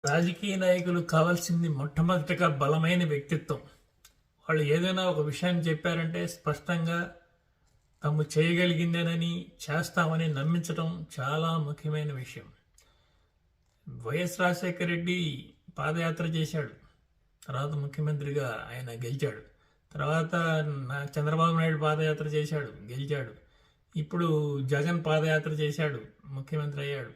రాజకీయ నాయకులు కావాల్సింది మొట్టమొదటిగా బలమైన వ్యక్తిత్వం. వాళ్ళు ఏదైనా ఒక విషయాన్ని చెప్పారంటే స్పష్టంగా తాము చేయగలిగిందేనని, చేస్తామని నమ్మించడం చాలా ముఖ్యమైన విషయం. వైఎస్ రాజశేఖర రెడ్డి పాదయాత్ర చేశాడు. తర్వాత ముఖ్యమంత్రిగా ఆయన గెలిచాడు. తర్వాత చంద్రబాబు నాయుడు పాదయాత్ర చేశాడు, గెలిచాడు. ఇప్పుడు జగన్ పాదయాత్ర చేశాడు, ముఖ్యమంత్రి అయ్యాడు.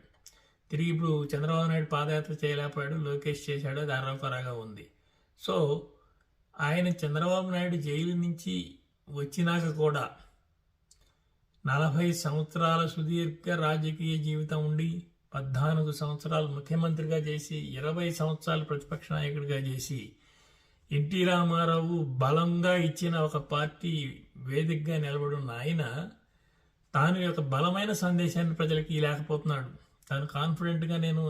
తిరిగి ఇప్పుడు చంద్రబాబు నాయుడు పాదయాత్ర చేయలేకపోయాడు, లోకేష్ చేశాడు, అది అరకొరగా ఉంది. సో ఆయన చంద్రబాబు నాయుడు జైలు నుంచి వచ్చినాక కూడా 40 సంవత్సరాల సుదీర్ఘ రాజకీయ జీవితం ఉండి 14 సంవత్సరాలు ముఖ్యమంత్రిగా చేసి 20 సంవత్సరాలు ప్రతిపక్ష నాయకుడిగా చేసి ఎన్టీ రామారావు బలంగా ఇచ్చిన ఒక పార్టీ వేదికగా నిలబడున్న ఆయన తాను యొక్క బలమైన సందేశాన్ని ప్రజలకి లేకపోతున్నాడు. తాను కాన్ఫిడెంట్గా నేను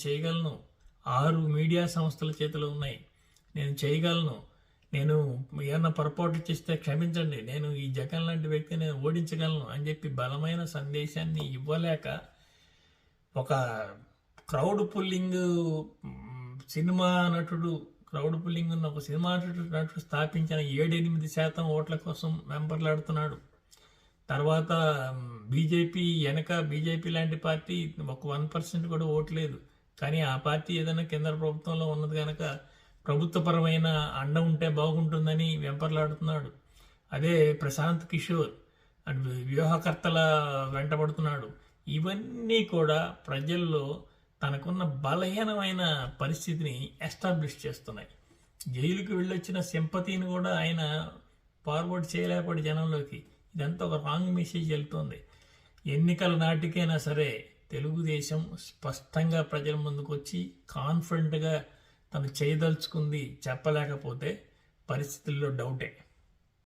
చేయగలను, 6 మీడియా సంస్థల చేతిలో ఉన్నాయి, నేను చేయగలను, నేను ఏమన్నా పొరపాటు చేస్తే క్షమించండి, నేను ఈ జగన్ లాంటి వ్యక్తిని నేను ఓడించగలను అని చెప్పి బలమైన సందేశాన్ని ఇవ్వలేక ఒక క్రౌడ్ పుల్లింగ్ సినిమా నటుడు క్రౌడ్ పుల్లింగ్ ఉన్న ఒక సినిమా నటుడు స్థాపించిన 7-8% ఓట్ల కోసం వెంపర్లాడుతున్నాడు. తర్వాత బీజేపీ లాంటి పార్టీ ఒక 1% కూడా ఓట్లేదు. కానీ ఆ పార్టీ ఏదైనా కేంద్ర ప్రభుత్వంలో ఉన్నది కనుక ప్రభుత్వపరమైన అండ ఉంటే బాగుంటుందని వెంపర్లాడుతున్నాడు. అదే ప్రశాంత్ కిషోర్ అండ్ వ్యూహకర్తల వెంటబడుతున్నాడు. ఇవన్నీ కూడా ప్రజల్లో తనకున్న బలహీనమైన పరిస్థితిని ఎస్టాబ్లిష్ చేస్తున్నాయి. జైలుకి వెళ్ళొచ్చిన సింపతిని కూడా ఆయన ఫార్వర్డ్ చేయలేకపోయాడు జనంలోకి. ఇదంతా ఒక రాంగ్ మెసేజ్ వెళ్తుంది. ఎన్నికల నాటికైనా సరే తెలుగుదేశం స్పష్టంగా ప్రజల ముందుకు వచ్చి కాన్ఫిడెంట్గా తను చేయదలుచుకుంది చెప్పలేకపోతే పరిస్థితుల్లో డౌటే.